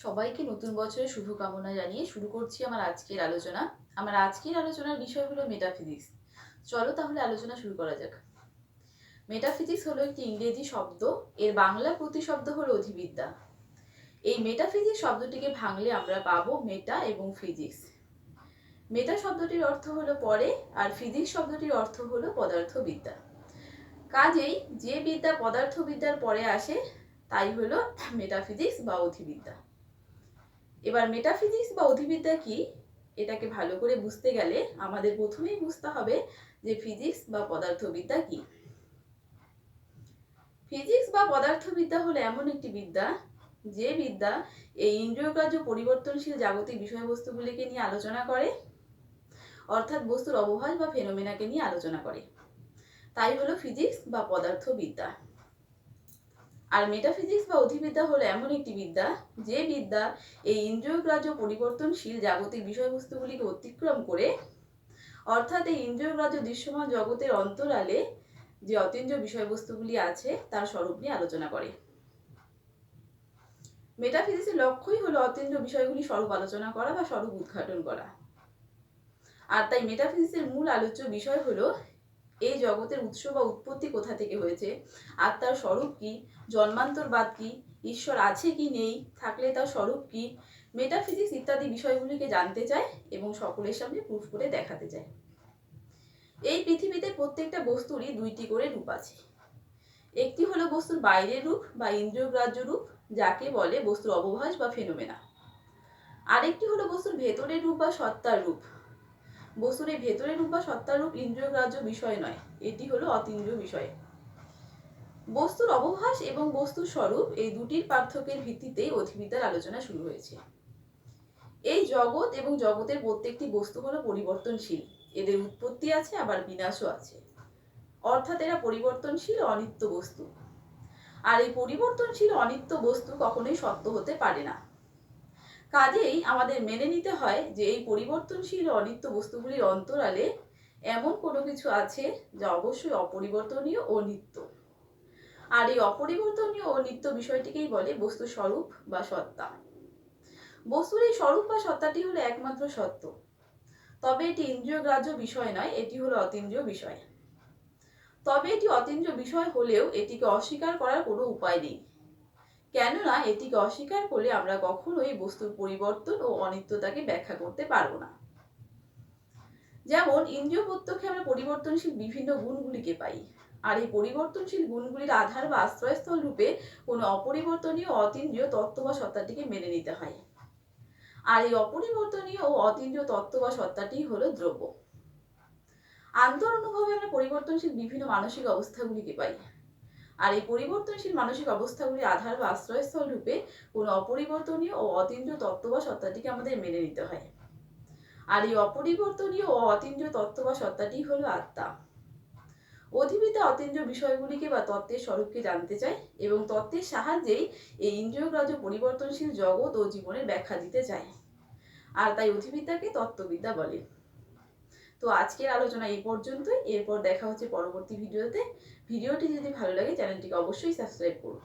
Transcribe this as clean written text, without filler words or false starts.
সবাইকে নতুন বছরের শুভকামনা জানিয়ে শুরু করছি আমার আজকের আলোচনা। আমার আজকের আলোচনার বিষয় হলো মেটাফিজিক্স। চলো তাহলে আলোচনা শুরু করা যাক। মেটাফিজিক্স হলো একটি ইংরেজি শব্দ, এর বাংলা প্রতিশব্দ হলো অধিবিদ্যা। এই মেটাফিজিক্স শব্দটিকে ভাঙলে আমরা পাবো মেটা এবং ফিজিক্স। মেটা শব্দটির অর্থ হলো পরে, আর ফিজিক্স শব্দটির অর্থ হলো পদার্থবিদ্যা। কাজেই যে বিদ্যা পদার্থবিদ্যার পরে আসে তাই হলো মেটাফিজিক্স বা অধিবিদ্যা। এবার মেটাফিজিক্স বা অধিবিদ্যা কি, এটাকে ভালো করে বুঝতে গেলে আমাদের প্রথমেই বুঝতে হবে যে ফিজিক্স বা পদার্থবিদ্যা কি। ফিজিক্স বা পদার্থবিদ্যা হলো এমন একটি বিদ্যা যে বিদ্যা এই ইন্দ্রিয়গ্রাহ্য পরিবর্তনশীল জাগতিক বিষয়বস্তুগুলিকে নিয়ে আলোচনা করে, অর্থাৎ বস্তুর অবভাস বা ফেনোমেনাকে নিয়ে আলোচনা করে। তাই হলো ফিজিক্স বা পদার্থবিদ্যা। আর মেটাফিজিক্স বা অধিবিদ্যা হলো এমন একটি বিদ্যা যে বিদ্যা এই ইন্দ্রিয়গ্রাহ্য পরিবর্তনশীল জাগতিক বিষয়বস্তুগুলিকে অতিক্রম করে, অর্থাৎ এই ইন্দ্রিয়গ্রাহ্য দৃশ্যমান জগতের অন্তরালে যে অতীন্দ্রিয় বিষয়বস্তুগুলি আছে তার স্বরূপ নিয়ে আলোচনা করে। মেটাফিজিক্সের লক্ষ্যই হলো অতীন্দ্রিয় বিষয়গুলি স্বরূপ আলোচনা করা বা স্বরূপ উদ্ঘাটন করা। আর তাই মেটাফিজিক্সের মূল আলোচ্য বিষয় হলো এই জগতের উৎস বা উৎপত্তি কোথা থেকে হয়েছে, আত্মার স্বরূপ কি, জন্মান্তরবাদ কি, ঈশ্বর আছে কি নেই, থাকলে তার স্বরূপ কি, মেটাফিজিক্স ইত্যাদি বিষয়গুলিকে জানতে চায় এবং সকলের সামনে প্রুফ করে দেখাতে চায়। এই পৃথিবীতে প্রত্যেকটা বস্তুরই দুইটি করে রূপ আছে। একটি হলো বস্তুর বাইরের রূপ বা ইন্দ্রিয়গ্রাহ্য রূপ, যাকে বলে বস্তুর অবভাস বা ফেনোমেনা। আরেকটি হলো বস্তুর ভেতরের রূপ বা সত্তার রূপ। বস্তুর এই ভেতরের রূপ বা সত্তার রূপ ইন্দ্রিয়গ্রাহ্য বিষয় নয়, এটি হলো অতীন্দ্রিয় বিষয়। বস্তুর অবভাস এবং বস্তুর স্বরূপ এই দুটির পার্থক্যের ভিত্তিতেই অধিবিদ্যার আলোচনা শুরু হয়েছে। এই জগৎ এবং জগতের প্রত্যেকটি বস্তু হলো পরিবর্তনশীল, এদের উৎপত্তি আছে আবার বিনাশও আছে, অর্থাৎ এরা পরিবর্তনশীল অনিত্য বস্তু। আর এই পরিবর্তনশীল অনিত্য বস্তু কখনোই সত্য হতে পারে না। কাজেই আমাদের মেনে নিতে হয় যে এই পরিবর্তনশীল অনিত্য বস্তুগুলির অন্তরালে এমন কোনো কিছু আছে যা অবশ্যই অপরিবর্তনীয় ও নিত্য। আর এই অপরিবর্তনীয় ও নিত্য বিষয়টিকেই বলে বস্তু স্বরূপ বা সত্তা। বস্তুর এই স্বরূপ বা সত্তাটি হলো একমাত্র সত্য, তবে এটি ইন্দ্রিয়গ্রাহ্য বিষয় নয়, এটি হলো অতীন্দ্রিয় বিষয়। তবে এটি অতীন্দ্রিয় বিষয় হলেও এটিকে অস্বীকার করার কোনো উপায় নেই, কেননা এটিকে অস্বীকার করলে আমরা কখনোই বস্তুর পরিবর্তন ও অনিত্যতাকে ব্যাখ্যা করতে পারবো না। যেমন ইন্দ্রিয় প্রত্যক্ষে আমরা পরিবর্তনশীল বিভিন্ন গুণগুলিকে পাই, আর এই পরিবর্তনশীল গুণগুলির আধার বা আশ্রয়স্থল রূপে কোনো অপরিবর্তনীয় অতীন্দ্রিয় তত্ত্ব বা সত্তাটিকে মেনে নিতে হয়। আর এই অপরিবর্তনীয় ও অতীন্দ্রিয় তত্ত্ব বা সত্তাটি হলো দ্রব্য। আন্তর অনুভবে আমরা পরিবর্তনশীল বিভিন্ন মানসিক অবস্থাগুলিকে পাই, আর এই পরিবর্তনশীল মানসিক অবস্থাগুলির আধার বা আশ্রয়স্থল রূপে কোনো অপরিবর্তনীয় ও অতীন্দ্রিয় তত্ত্ব বা সত্তাটিকে আমাদের মেনে নিতে হয়। আর এই অপরিবর্তনীয় ও অতীন্দ্রিয় তত্ত্ব বা সত্তাটি হলো আত্মা। অধিবিদ্যা অতীন্দ্রিয় বিষয়গুলিকে বা তত্ত্বের স্বরূপকে জানতে চায় এবং তত্ত্বের সাহায্যেই এই ইন্দ্রিয়গ্রাহ্য পরিবর্তনশীল জগৎ ও জীবনের ব্যাখ্যা দিতে চায়। আর তাই অধিবিদ্যাকে তত্ত্ববিদ্যা বলে। তো আজকের আলোচনা এই পর্যন্তই। এরপর দেখা হচ্ছে পরবর্তী ভিডিওতে। ভিডিওটি যদি ভালো লাগে চ্যানেলটিকে অবশ্যই সাবস্ক্রাইব করুন।